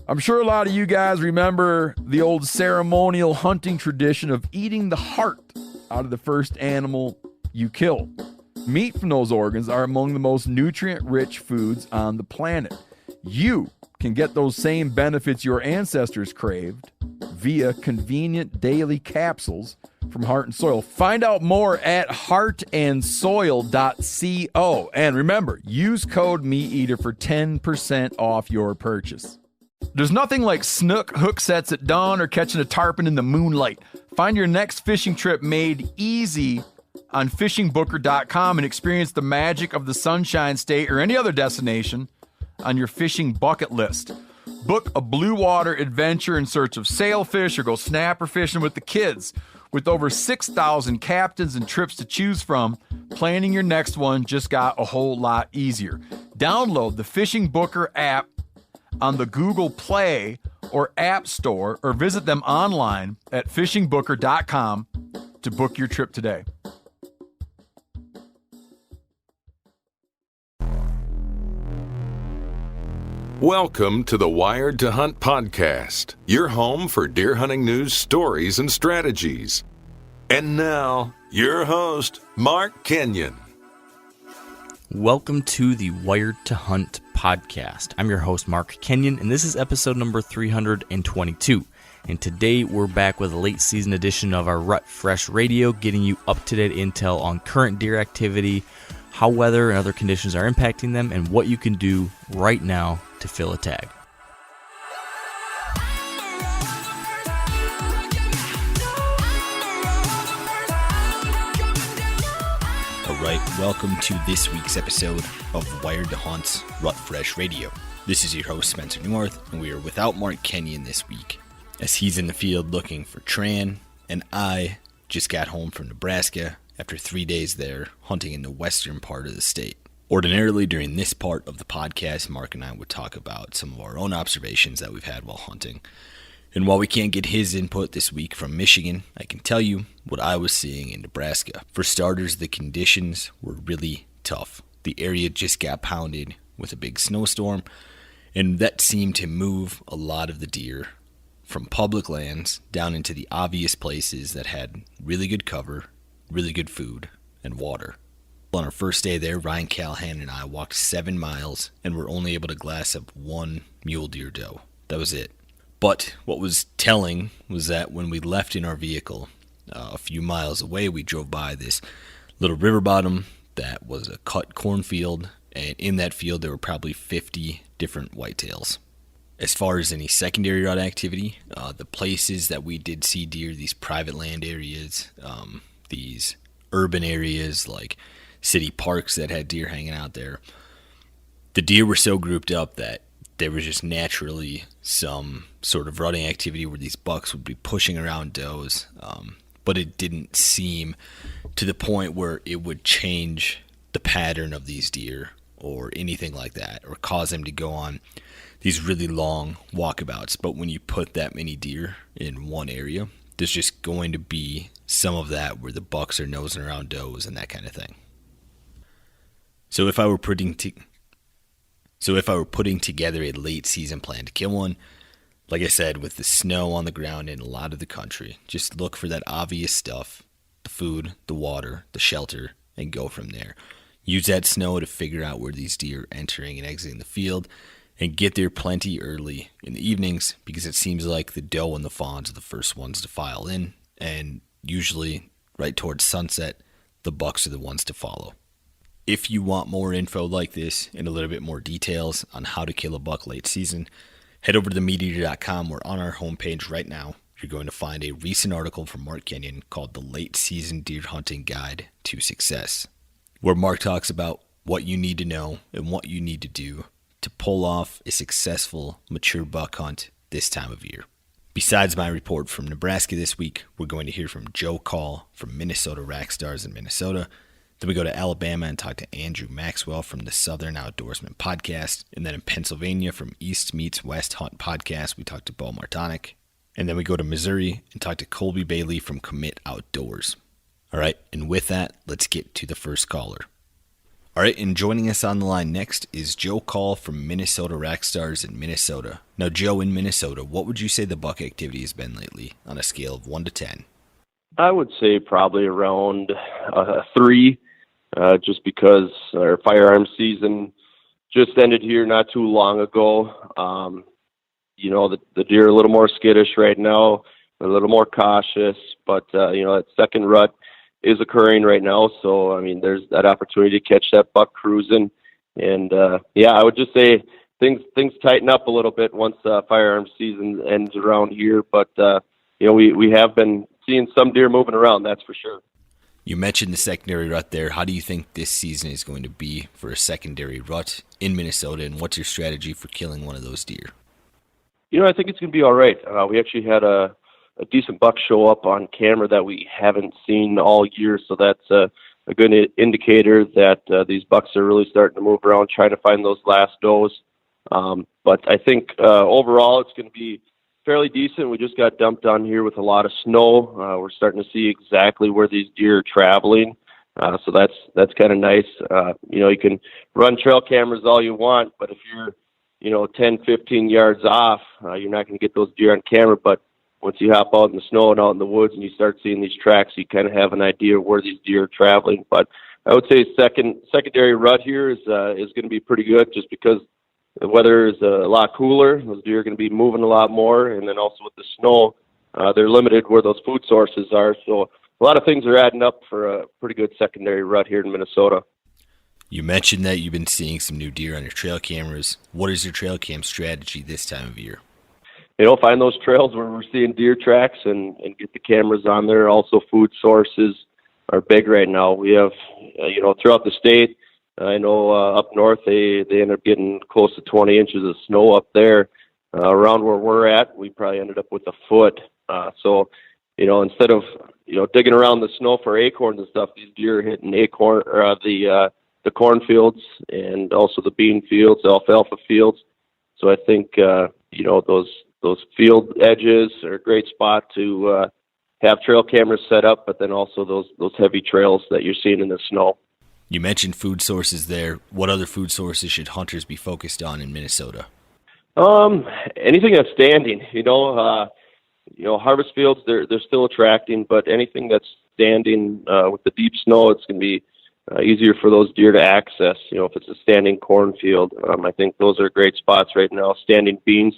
I'm sure a lot of you guys remember the old ceremonial hunting tradition of eating the heart out of the first animal you kill. Meat from those organs are among the most nutrient-rich foods on the planet. You can get those same benefits your ancestors craved via convenient daily capsules from Heart and Soil. Find out more at heartandsoil.co. And remember, use code MeatEater for 10% off your purchase. There's nothing like snook hook sets at dawn or catching a tarpon in the moonlight. Find your next fishing trip made easy on fishingbooker.com and experience the magic of the Sunshine State or any other destination on your fishing bucket list. Book a blue water adventure in search of sailfish or go snapper fishing with the kids. With over 6,000 captains and trips to choose from, planning your next one just got a whole lot easier. Download the Fishing Booker app on the Google Play or App Store or visit them online at fishingbooker.com to book your trip today. Welcome to the Wired to Hunt podcast, your home for deer hunting news, stories, and strategies. And now, your host, Mark Kenyon. Welcome to the Wired to Hunt podcast. I'm your host, Mark Kenyon, and this is episode number 322. And today we're back with a late season edition of our Rut Fresh Radio, getting you up-to-date intel on current deer activity, how weather and other conditions are impacting them, and what you can do right now to fill a tag. All right, welcome to this week's episode of Wired to Hunt's Rut Fresh Radio. This is your host, Spencer North, and we are without Mark Kenyon this week, as he's in the field looking for Tran, and I just got home from Nebraska after 3 days there hunting in the western part of the state. Ordinarily, during this part of the podcast, Mark and I would talk about some of our own observations that we've had while hunting. And while we can't get his input this week from Michigan, I can tell you what I was seeing in Nebraska. For starters, the conditions were really tough. The area just got pounded with a big snowstorm, and that seemed to move a lot of the deer from public lands down into the obvious places that had really good cover, really good food, and water. On our first day there, Ryan Callahan and I walked 7 miles and were only able to glass up one mule deer doe. That was it. But what was telling was that when we left in our vehicle, a few miles away, we drove by this little river bottom that was a cut cornfield, and in that field there were probably 50 different whitetails. As far as any secondary rut activity, the places that we did see deer, these private land areas, these urban areas like city parks that had deer hanging out there, the deer were so grouped up that there was just naturally some sort of rutting activity where these bucks would be pushing around does, but it didn't seem to the point where it would change the pattern of these deer or anything like that, or cause them to go on these really long walkabouts. But when you put that many deer in one area, there's just going to be some of that where the bucks are nosing around does and that kind of thing. So if I were putting together a late season plan to kill one, like I said, with the snow on the ground in a lot of the country, just look for that obvious stuff, the food, the water, the shelter, and go from there. Use that snow to figure out where these deer are entering and exiting the field, and get there plenty early in the evenings, because it seems like the doe and the fawns are the first ones to file in, and usually right towards sunset, the bucks are the ones to follow. If you want more info like this and a little bit more details on how to kill a buck late season, head over to themeateater.com, where on our homepage right now, you're going to find a recent article from Mark Kenyon called The Late Season Deer Hunting Guide to Success, where Mark talks about what you need to know and what you need to do to pull off a successful mature buck hunt this time of year. Besides my report from Nebraska this week, we're going to hear from Kahl from Minnesota Rackstars in Minnesota. Then we go to Alabama and talk to Andrew Maxwell from the Southern Outdoorsmen podcast. And then in Pennsylvania from East Meets West Hunt podcast, we talk to Beau Martonik. And then we go to Missouri and talk to Colby Bailey from Commit Outdoors. All right, and with that, let's get to the first caller. All right, and joining us on the line next is Kahl from Minnesota Rackstars in Minnesota. Now, Joe, in Minnesota, what would you say the buck activity has been lately on a scale of 1 to 10? I would say probably around 3, just because our firearms season just ended here not too long ago. The deer are a little more skittish right now, a little more cautious, but, that second rut is occurring right now. So, I mean, there's that opportunity to catch that buck cruising. And, I would just say things tighten up a little bit once firearms season ends around here. But, we have been seeing some deer moving around, that's for sure. You mentioned the secondary rut there. How do you think this season is going to be for a secondary rut in Minnesota, and what's your strategy for killing one of those deer? I think it's going to be all right. We actually had a decent buck show up on camera that we haven't seen all year, so that's a good indicator that these bucks are really starting to move around, trying to find those last does. But I think overall it's going to be fairly decent. We just got dumped on here with a lot of snow. We're starting to see exactly where these deer are traveling, so that's kind of nice. You can run trail cameras all you want, but if you're 10, 15 yards off, you're not going to get those deer on camera. But once you hop out in the snow and out in the woods and you start seeing these tracks, you kind of have an idea of where these deer are traveling. But I would say secondary rut here is going to be pretty good, just because the weather is a lot cooler. Those deer are going to be moving a lot more. And then also with the snow, they're limited where those food sources are. So a lot of things are adding up for a pretty good secondary rut here in Minnesota. You mentioned that you've been seeing some new deer on your trail cameras. What is your trail cam strategy this time of year? Find those trails where we're seeing deer tracks and get the cameras on there. Also, food sources are big right now. We have, throughout the state, I know up north they end up getting close to 20 inches of snow up there. Around where we're at, we probably ended up with a foot. So, instead of, digging around the snow for acorns and stuff, these deer are hitting the cornfields and also the bean fields, the alfalfa fields. So I think, those field edges are a great spot to have trail cameras set up, but then also those heavy trails that you're seeing in the snow. You mentioned food sources there. What other food sources should hunters be focused on in Minnesota? Anything that's standing, harvest fields, they're still attracting, but anything that's standing with the deep snow, it's going to be easier for those deer to access. If it's a standing cornfield, I think those are great spots right now. Standing beans,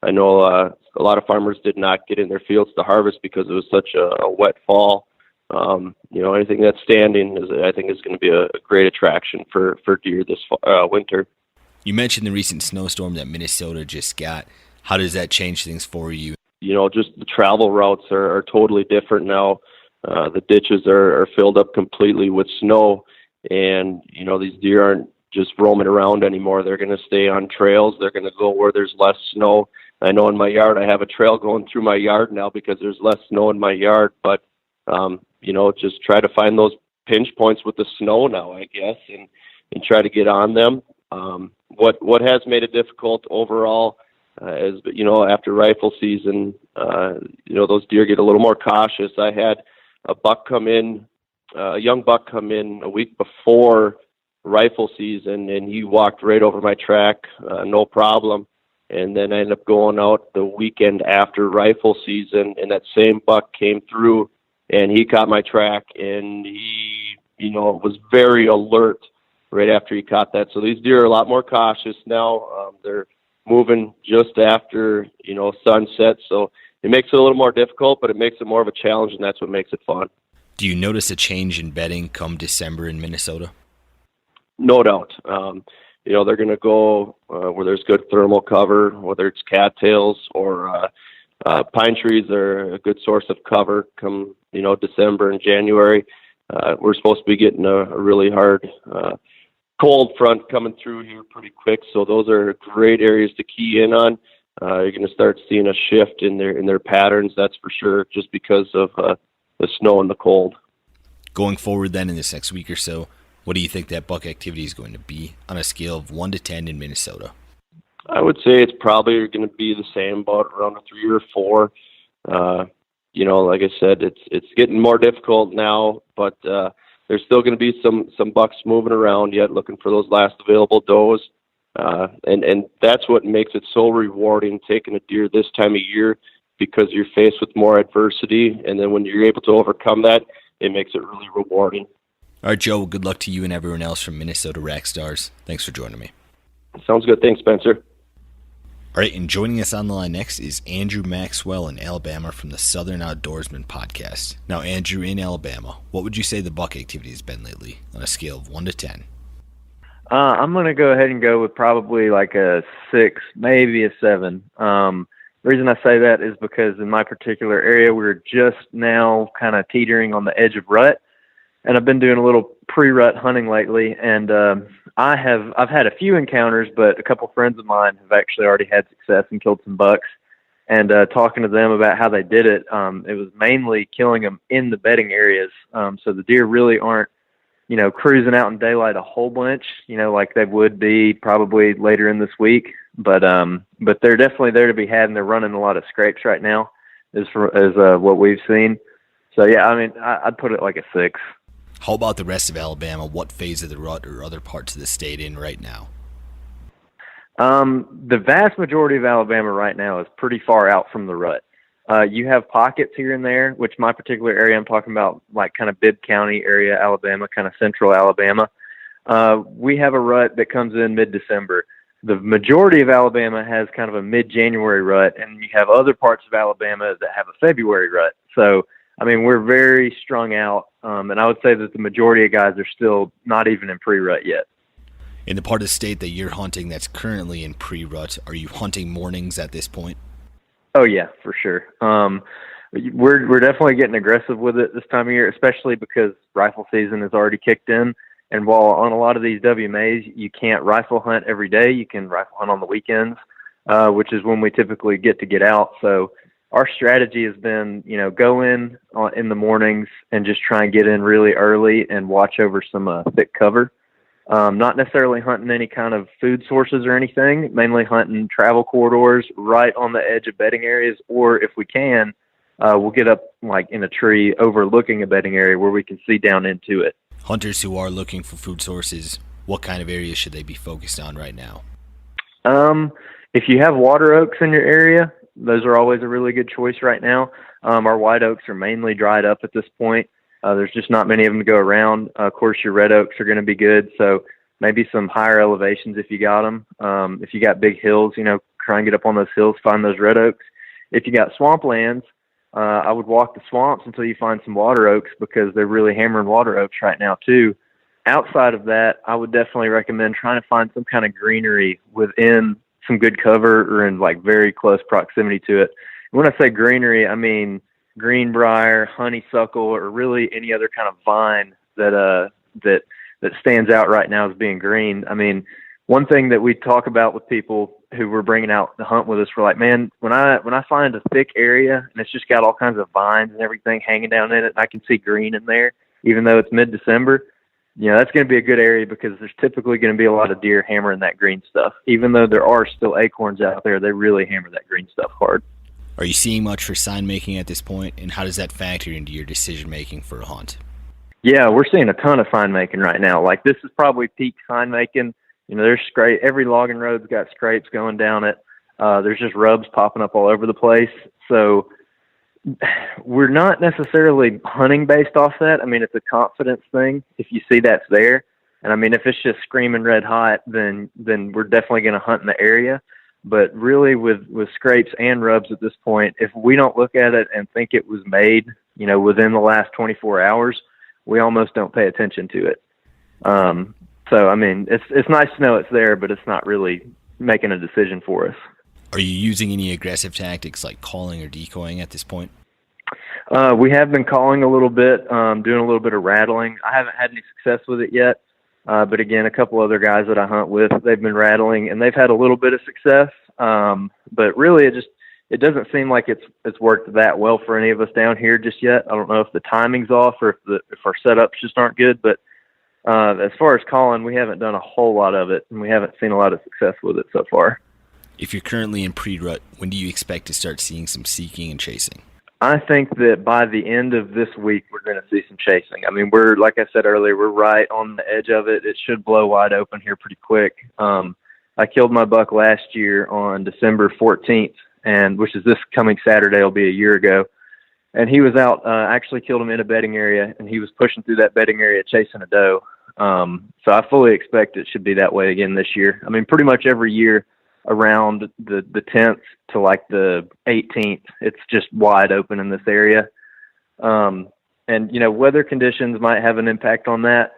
I know a lot of farmers did not get in their fields to harvest because it was such a wet fall. Anything that's standing I think is going to be a great attraction for deer this winter. You mentioned the recent snowstorm that Minnesota just got. How does that change things for you? Just the travel routes are totally different now. The ditches are filled up completely with snow, and these deer aren't just roaming around anymore. They're going to stay on trails. They're going to go where there's less snow. I know in my yard I have a trail going through my yard now because there's less snow in my yard, but just try to find those pinch points with the snow now, I guess, and try to get on them. What has made it difficult overall is, after rifle season, those deer get a little more cautious. I had a young buck come in a week before rifle season, and he walked right over my track, no problem. And then I ended up going out the weekend after rifle season, and that same buck came through, and he caught my track, and he, was very alert right after he caught that. So these deer are a lot more cautious now. They're moving just after, sunset. So it makes it a little more difficult, but it makes it more of a challenge, and that's what makes it fun. Do you notice a change in bedding come December in Minnesota? No doubt. They're going to go where there's good thermal cover, whether it's cattails or pine trees are a good source of cover come, December and January. We're supposed to be getting a really hard cold front coming through here pretty quick, so those are great areas to key in on. You're going to start seeing a shift in their patterns, that's for sure, just because of the snow and the cold. Going forward then in this next week or so, what do you think that buck activity is going to be on a scale of 1 to 10 in Minnesota? I would say it's probably going to be the same, about around a 3 or 4. Like I said, it's getting more difficult now, but there's still going to be some bucks moving around yet, looking for those last available does. And that's what makes it so rewarding taking a deer this time of year, because you're faced with more adversity, and then when you're able to overcome that, it makes it really rewarding. All right, Joe, good luck to you and everyone else from Minnesota Rackstars. Thanks for joining me. Sounds good. Thanks, Spencer. All right, and joining us on the line next is Andrew Maxwell in Alabama from the Southern Outdoorsmen podcast. Now, Andrew, in Alabama, what would you say the buck activity has been lately on a scale of 1 to 10? I'm going to go ahead and go with probably like a 6, maybe a 7. The reason I say that is because in my particular area, we're just now kind of teetering on the edge of rut. And I've been doing a little pre-rut hunting lately, and I've had a few encounters, but a couple friends of mine have actually already had success and killed some bucks. And talking to them about how they did it, it was mainly killing them in the bedding areas. So the deer really aren't, cruising out in daylight a whole bunch, like they would be probably later in this week. But they're definitely there to be had, and they're running a lot of scrapes right now, as what we've seen. So yeah, I mean, I'd put it like a 6. How about the rest of Alabama? What phase of the rut or other parts of the state in right now? The vast majority of Alabama right now is pretty far out from the rut. You have pockets here and there, which my particular area, I'm talking about like kind of Bibb County area, Alabama, kind of central Alabama. We have a rut that comes in mid-December. The majority of Alabama has kind of a mid-January rut, and you have other parts of Alabama that have a February rut. So, I mean, we're very strung out, and I would say that the majority of guys are still not even in pre-rut yet. In the part of the state that you're hunting that's currently in pre-rut, are you hunting mornings at this point? Oh, yeah, for sure. We're definitely getting aggressive with it this time of year, especially because rifle season has already kicked in. And while on a lot of these WMAs, you can't rifle hunt every day, you can rifle hunt on the weekends, which is when we typically get out. So our strategy has been, go in the mornings and just try and get in really early and watch over some thick cover. Not necessarily hunting any kind of food sources or anything, mainly hunting travel corridors right on the edge of bedding areas, or if we can, we'll get up like in a tree overlooking a bedding area where we can see down into it. Hunters who are looking for food sources, what kind of areas should they be focused on right now? If you have water oaks in your area, those are always a really good choice right now. Our white oaks are mainly dried up at this point. There's just not many of them to go around. Of course, your red oaks are going to be good. So maybe some higher elevations if you got them. If you got big hills, try and get up on those hills, find those red oaks. If you got swamplands, I would walk the swamps until you find some water oaks, because they're really hammering water oaks right now too. Outside of that, I would definitely recommend trying to find some kind of greenery within some good cover or in like very close proximity to it. And when I say greenery, I mean greenbrier, honeysuckle, or really any other kind of vine that stands out right now as being green. I mean, one thing that we talk about with people who were bringing out the hunt with us, we're like, man, when I find a thick area and it's just got all kinds of vines and everything hanging down in it, and I can see green in there, even though it's mid-December, that's going to be a good area, because there's typically going to be a lot of deer hammering that green stuff. Even though there are still acorns out there, they really hammer that green stuff hard. Are you seeing much for sign making at this point, and how does that factor into your decision making for a hunt? Yeah, we're seeing a ton of sign making right now. Like, this is probably peak sign making. There's scrape. Every logging road's got scrapes going down it. There's just rubs popping up all over the place. So we're not necessarily hunting based off that. I mean, it's a confidence thing. If you see that's there, and I mean, if it's just screaming red hot, then we're definitely going to hunt in the area. But really, with scrapes and rubs at this point, if we don't look at it and think it was made, within the last 24 hours, we almost don't pay attention to it. So, I mean, it's nice to know it's there, but it's not really making a decision for us. Are you using any aggressive tactics like calling or decoying at this point? We have been calling a little bit, doing a little bit of rattling. I haven't had any success with it yet. But again, a couple other guys that I hunt with, they've been rattling and they've had a little bit of success. But really it doesn't seem like it's worked that well for any of us down here just yet. I don't know if the timing's off or if our setups just aren't good, but as far as calling, we haven't done a whole lot of it, and we haven't seen a lot of success with it so far. If you're currently in pre-rut, when do you expect to start seeing some seeking and chasing? I think that by the end of this week, we're going to see some chasing. I mean, like I said earlier, we're right on the edge of it. It should blow wide open here pretty quick. I killed my buck last year on December 14th, which is this coming Saturday, will be a year ago. And he was out, actually killed him in a bedding area, and he was pushing through that bedding area chasing a doe. So I fully expect it should be that way again this year. I mean, pretty much every year around the 10th to like the 18th, it's just wide open in this area. And, weather conditions might have an impact on that.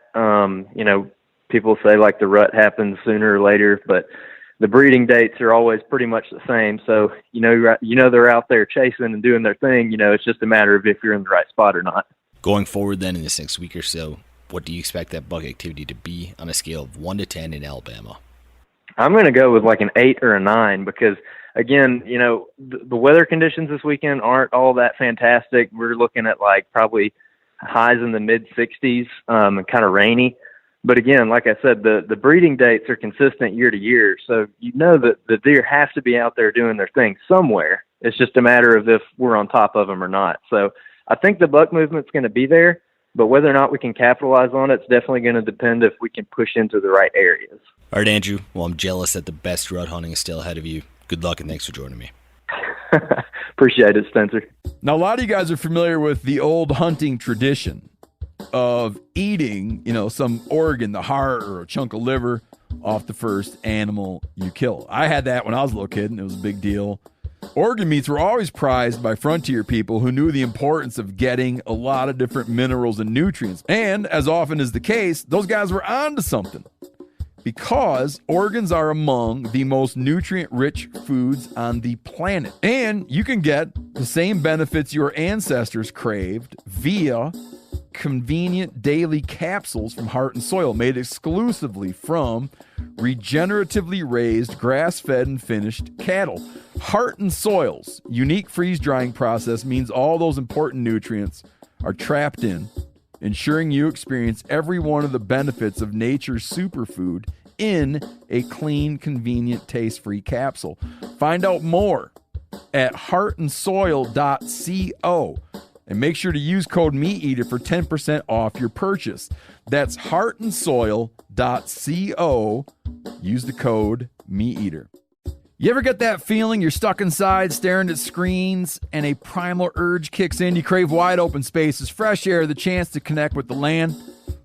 People say like the rut happens sooner or later, but the breeding dates are always pretty much the same. So, they're out there chasing and doing their thing. It's just a matter of if you're in the right spot or not. Going forward then in this next week or so, what do you expect that buck activity to be on a scale of 1 to 10 in Alabama? I'm going to go with like an 8 or a 9 because, again, the weather conditions this weekend aren't all that fantastic. We're looking at like probably highs in the mid-60s and kind of rainy. But again, like I said, the breeding dates are consistent year to year. So that the deer have to be out there doing their thing somewhere. It's just a matter of if we're on top of them or not. So I think the buck movement's going to be there, but whether or not we can capitalize on it's definitely going to depend if we can push into the right areas. All right, Andrew. Well, I'm jealous that the best rut hunting is still ahead of you. Good luck and thanks for joining me. Appreciate it, Spencer. Now, a lot of you guys are familiar with the old hunting tradition of eating, some organ, the heart or a chunk of liver off the first animal you kill. I had that when I was a little kid, and it was a big deal. Organ meats were always prized by frontier people who knew the importance of getting a lot of different minerals and nutrients. And as often is the case, those guys were onto something, because organs are among the most nutrient-rich foods on the planet. And you can get the same benefits your ancestors craved via convenient daily capsules from Heart and Soil, made exclusively from regeneratively raised, grass-fed, and finished cattle. Heart and Soil's unique freeze-drying process means all those important nutrients are trapped in, ensuring you experience every one of the benefits of nature's superfood in a clean, convenient, taste-free capsule. Find out more at heartandsoil.co. And make sure to use code MeatEater for 10% off your purchase. That's heartandsoil.co. Use the code MeatEater. You ever get that feeling you're stuck inside staring at screens and a primal urge kicks in? You crave wide open spaces, fresh air, the chance to connect with the land?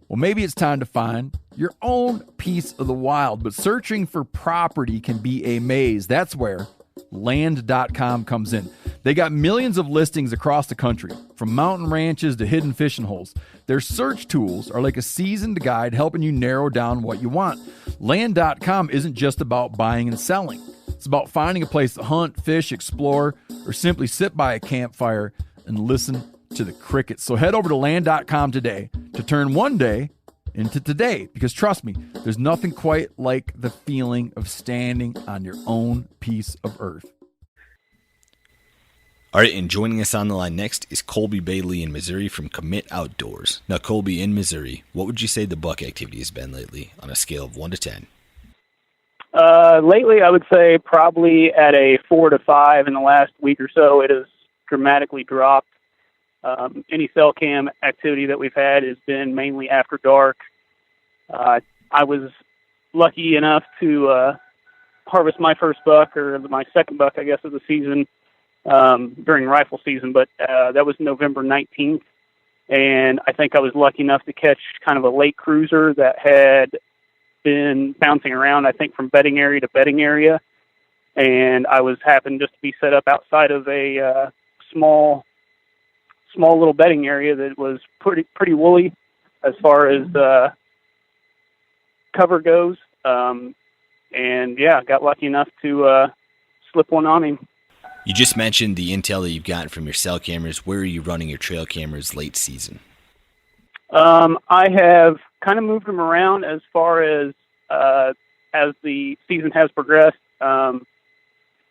Well, maybe it's time to find your own piece of the wild. But searching for property can be a maze. That's where Land.com comes in. They got millions of listings across the country, from mountain ranches to hidden fishing holes. Their search tools are like a seasoned guide helping you narrow down what you want. Land.com isn't just about buying and selling. It's about finding a place to hunt, fish, explore, or simply sit by a campfire and listen to the crickets. So head over to Land.com today to turn one day into today, because trust me, there's nothing quite like the feeling of standing on your own piece of earth. All right, and joining us on the line next is Colby Bailey in Missouri from Commit Outdoors. Now, Colby, in Missouri, what would you say the buck activity has been lately on a scale of 1 to 10? Lately, I would say probably at a 4 to 5. In the last week or so, it has dramatically dropped. Any cell cam activity that we've had has been mainly after dark. I was lucky enough to harvest my first buck, or my second buck, I guess, of the season, during rifle season, but that was November 19th, and I think I was lucky enough to catch kind of a late cruiser that had been bouncing around, I think, from bedding area to bedding area, and I happened just to be set up outside of a small little bedding area that was pretty woolly as far as cover goes, and yeah, got lucky enough to slip one on him. You just mentioned the intel that you've gotten from your cell cameras. Where are you running your trail cameras late season? I have kind of moved them around as far as the season has progressed.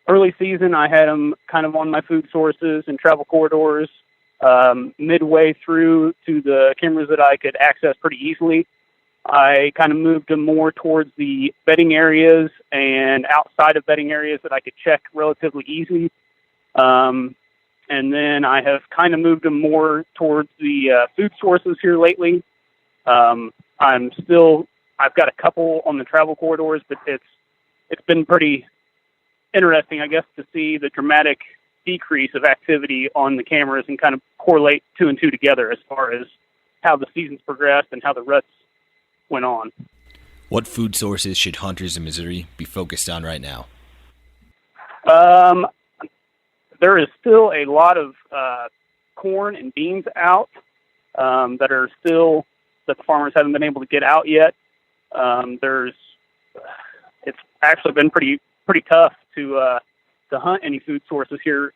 Early season, I had them kind of on my food sources and travel corridors. Midway through to the cameras that I could access pretty easily, I kind of moved them more towards the bedding areas and outside of bedding areas that I could check relatively easy. and then I have kind of moved them more towards the food sources here lately. I've got a couple on the travel corridors, but it's been pretty interesting, I guess, to see the dramatic decrease of activity on the cameras and kind of correlate 2 and 2 together as far as how the season's progressed and how the ruts went on. What food sources should hunters in Missouri be focused on right now? There is still a lot of corn and beans out that the farmers haven't been able to get out yet. It's actually been pretty tough to hunt any food sources here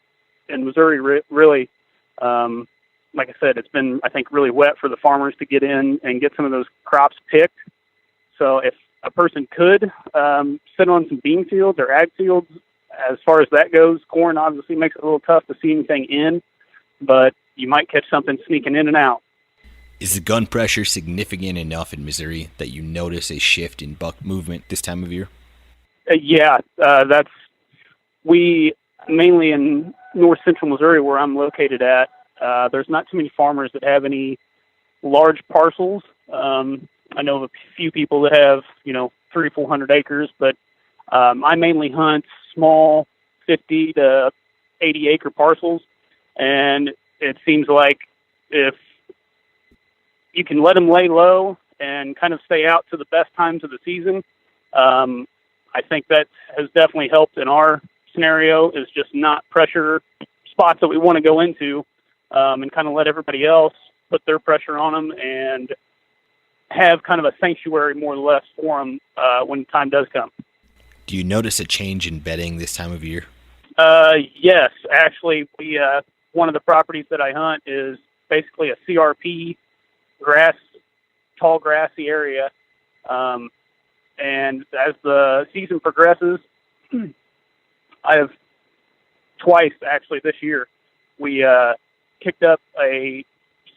in Missouri. Really, like I said, it's been, I think, really wet for the farmers to get in and get some of those crops picked. So if a person could sit on some bean fields or ag fields, as far as that goes, corn obviously makes it a little tough to see anything in, but you might catch something sneaking in and out. Is the gun pressure significant enough in Missouri that you notice a shift in buck movement this time of year? We mainly in north central Missouri, where I'm located at, there's not too many farmers that have any large parcels. I know of a few people that have, 300-400 acres, but I mainly hunt small 50 to 80 acre parcels, and it seems like if you can let them lay low and kind of stay out to the best times of the season, I think that has definitely helped in our scenario, is just not pressure spots that we want to go into, and kind of let everybody else put their pressure on them and have kind of a sanctuary more or less for them when time does come. Do you notice a change in bedding this time of year? Yes, actually, one of the properties that I hunt is basically a CRP tall grassy area. And as the season progresses, I have twice actually this year, we kicked up a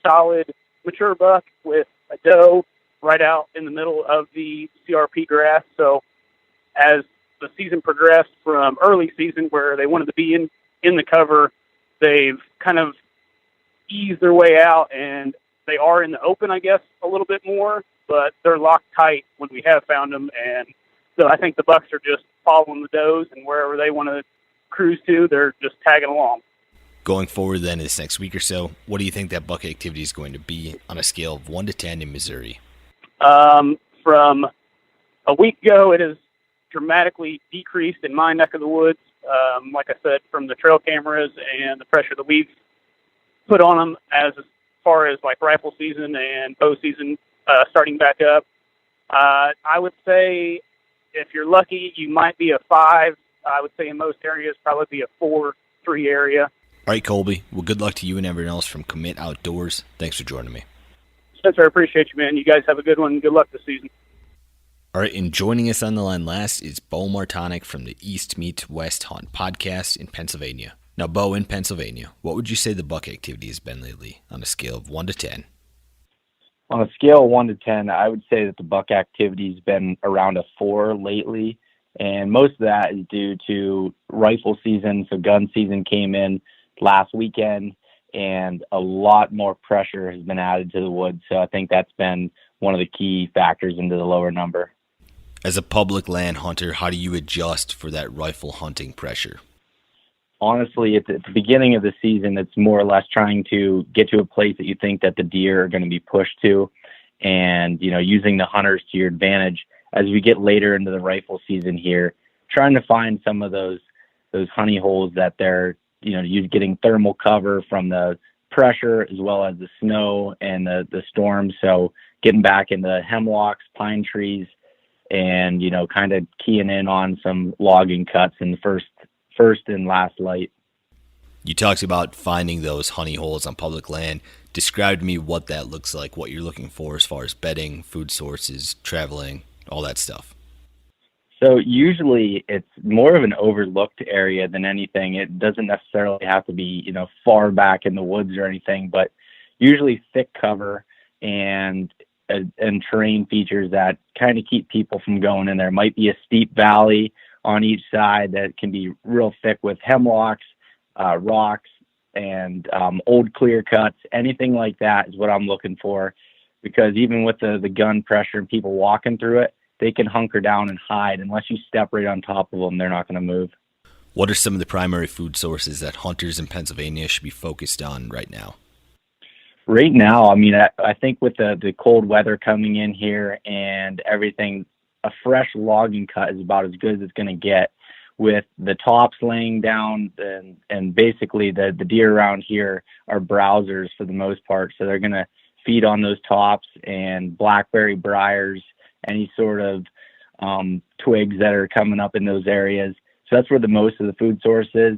solid mature buck with a doe right out in the middle of the CRP grass. So as the season progressed from early season where they wanted to be in the cover, they've kind of eased their way out, and they are in the open, I guess, a little bit more, but they're locked tight when we have found them. And so I think the bucks are just following the does, and wherever they want to cruise to, they're just tagging along. Going forward then this next week or so, what do you think that buck activity is going to be on a scale of 1 to 10 in Missouri? From a week ago, it has dramatically decreased in my neck of the woods. Like I said, from the trail cameras and the pressure that we've put on them as far as like rifle season and bow season starting back up. I would say if you're lucky, you might be a 5. I would say in most areas probably be a 4-3 area. All right, Colby. Well, good luck to you and everyone else from Commit Outdoors. Thanks for joining me. Spencer, I appreciate you, man. You guys have a good one. Good luck this season. All right, and joining us on the line last is Beau Martonik from the East Meets West Hunt podcast in Pennsylvania. Now, Beau, in Pennsylvania, what would you say the buck activity has been lately on a scale of 1 to 10? On a scale of 1 to 10, I would say that the buck activity has been around a 4 lately, and most of that is due to rifle season. So gun season came in last weekend, and a lot more pressure has been added to the woods. So I think that's been one of the key factors into the lower number. As a public land hunter, how do you adjust for that rifle hunting pressure? Honestly, at the beginning of the season, it's more or less trying to get to a place that you think that the deer are going to be pushed to, and, using the hunters to your advantage. As we get later into the rifle season here, trying to find some of those honey holes that they're, you're getting thermal cover from the pressure as well as the snow and the storm. So getting back into hemlocks, pine trees, and, kind of keying in on some logging cuts in the first and last light. You talked about finding those honey holes on public land. Describe to me what that looks like, what you're looking for as far as bedding, food sources, traveling, all that stuff. So usually it's more of an overlooked area than anything. It doesn't necessarily have to be, far back in the woods or anything, but usually thick cover and terrain features that kind of keep people from going in there. Might be a steep valley on each side that can be real thick with hemlocks, rocks, and old clear cuts, anything like that is what I'm looking for, because even with the gun pressure and people walking through it, they can hunker down and hide. Unless you step right on top of them, they're not going to move. What are some of the primary food sources that hunters in Pennsylvania should be focused on right now? Right now, I mean, I think with the cold weather coming in here and everything, a fresh logging cut is about as good as it's going to get. With the tops laying down, and basically the deer around here are browsers for the most part, so they're going to feed on those tops and blackberry briars, any sort of twigs that are coming up in those areas. So that's where the most of the food source is.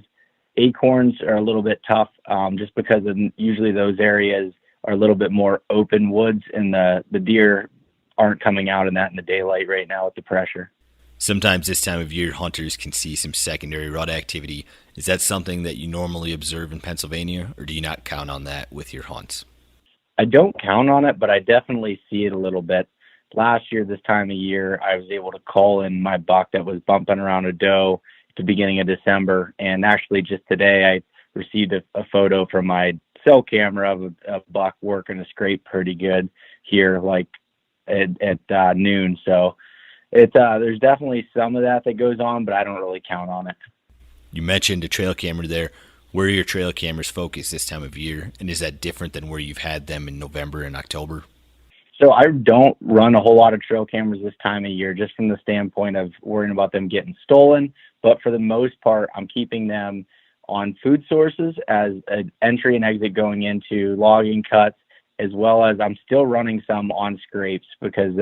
Acorns are a little bit tough, just because usually those areas are a little bit more open woods, and the deer aren't coming out in the daylight right now with the pressure. Sometimes this time of year, hunters can see some secondary rut activity. Is that something that you normally observe in Pennsylvania, or do you not count on that with your hunts? I don't count on it, but I definitely see it a little bit. Last year, this time of year, I was able to call in my buck that was bumping around a doe at the beginning of December. And actually just today, I received a photo from my cell camera of a buck working a scrape pretty good here, like at noon. So there's definitely some of that goes on, but I don't really count on it. You mentioned a trail camera there. Where are your trail cameras focused this time of year? And is that different than where you've had them in November and October? So I don't run a whole lot of trail cameras this time of year, just from the standpoint of worrying about them getting stolen. But for the most part, I'm keeping them on food sources as an entry and exit going into logging cuts, as well as I'm still running some on scrapes, because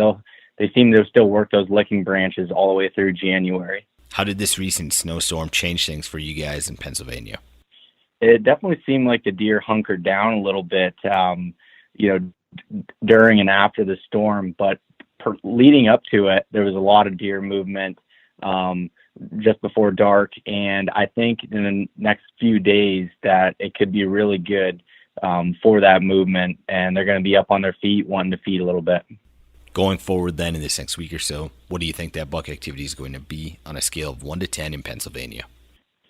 they seem to still work those licking branches all the way through January. How did this recent snowstorm change things for you guys in Pennsylvania? It definitely seemed like the deer hunkered down a little bit, during and after the storm. But leading up to it, there was a lot of deer movement just before dark. And I think in the next few days that it could be really good for that movement. And they're going to be up on their feet, wanting to feed a little bit. Going forward then in this next week or so, what do you think that buck activity is going to be on a scale of 1 to 10 in Pennsylvania?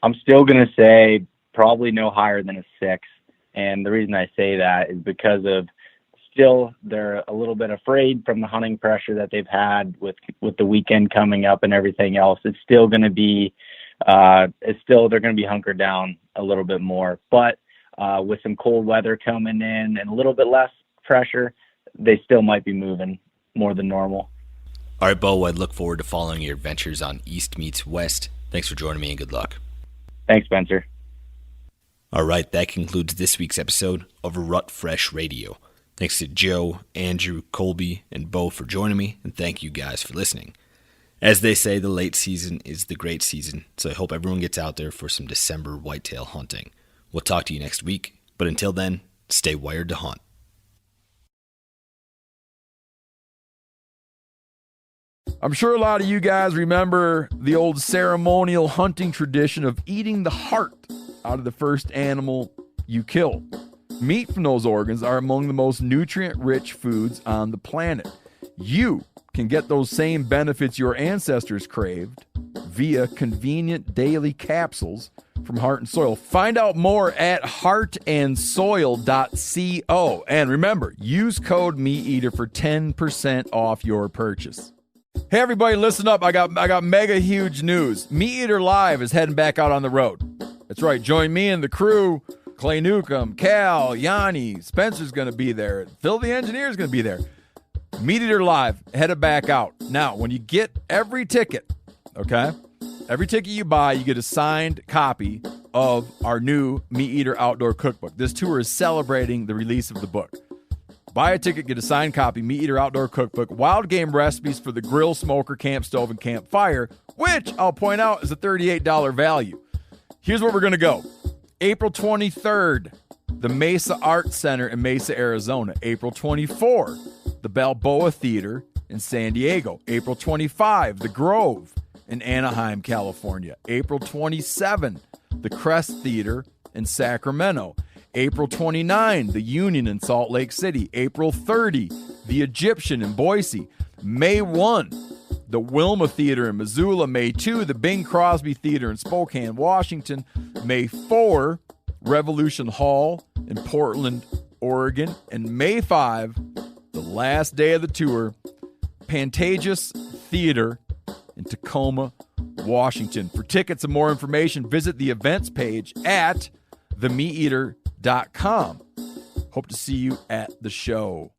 I'm still going to say probably no higher than a 6. And the reason I say that is because of still they're a little bit afraid from the hunting pressure that they've had with the weekend coming up and everything else. It's still going to be, they're going to be hunkered down a little bit more. But with some cold weather coming in and a little bit less pressure, they still might be moving more than normal. All right, Beau, I'd look forward to following your adventures on East Meets West. Thanks for joining me, and good luck. Thanks, Spencer. All right, that concludes this week's episode of Rut Fresh Radio. Thanks to Joe, Andrew, Colby, and Beau for joining me, and thank you guys for listening. As they say, the late season is the great season, so I hope everyone gets out there for some December whitetail hunting. We'll talk to you next week, but until then, stay wired to hunt. I'm sure a lot of you guys remember the old ceremonial hunting tradition of eating the heart out of the first animal you kill. Meat from those organs are among the most nutrient-rich foods on the planet. You can get those same benefits your ancestors craved via convenient daily capsules from Heart and Soil. Find out more at heartandsoil.co. And remember, use code MeatEater for 10% off your purchase. Hey everybody, listen up. I got mega huge news. MeatEater Live is heading back out on the road. That's right. Join me and the crew. Clay Newcomb, Kahl, Yanni, Spencer's going to be there. Phil the engineer's going to be there. MeatEater Live, headed back out. Now, when you get every ticket, okay, every ticket you buy, you get a signed copy of our new MeatEater Outdoor Cookbook. This tour is celebrating the release of the book. Buy a ticket, get a signed copy, MeatEater Outdoor Cookbook, wild game recipes for the grill, smoker, camp stove, and campfire, which I'll point out is a $38 value. Here's where we're going to go. April 23rd, the Mesa Art Center in Mesa, Arizona. April 24, the Balboa Theater in San Diego. April 25, the Grove in Anaheim, California. April 27, the Crest Theater in Sacramento. April 29, the Union in Salt Lake City. April 30, the Egyptian in Boise. May 1, the Wilma Theater in Missoula. May 2, the Bing Crosby Theater in Spokane, Washington. May 4, Revolution Hall in Portland, Oregon. And May 5, the last day of the tour, Pantages Theater in Tacoma, Washington. For tickets and more information, visit the events page at themeateater.com. Hope to see you at the show.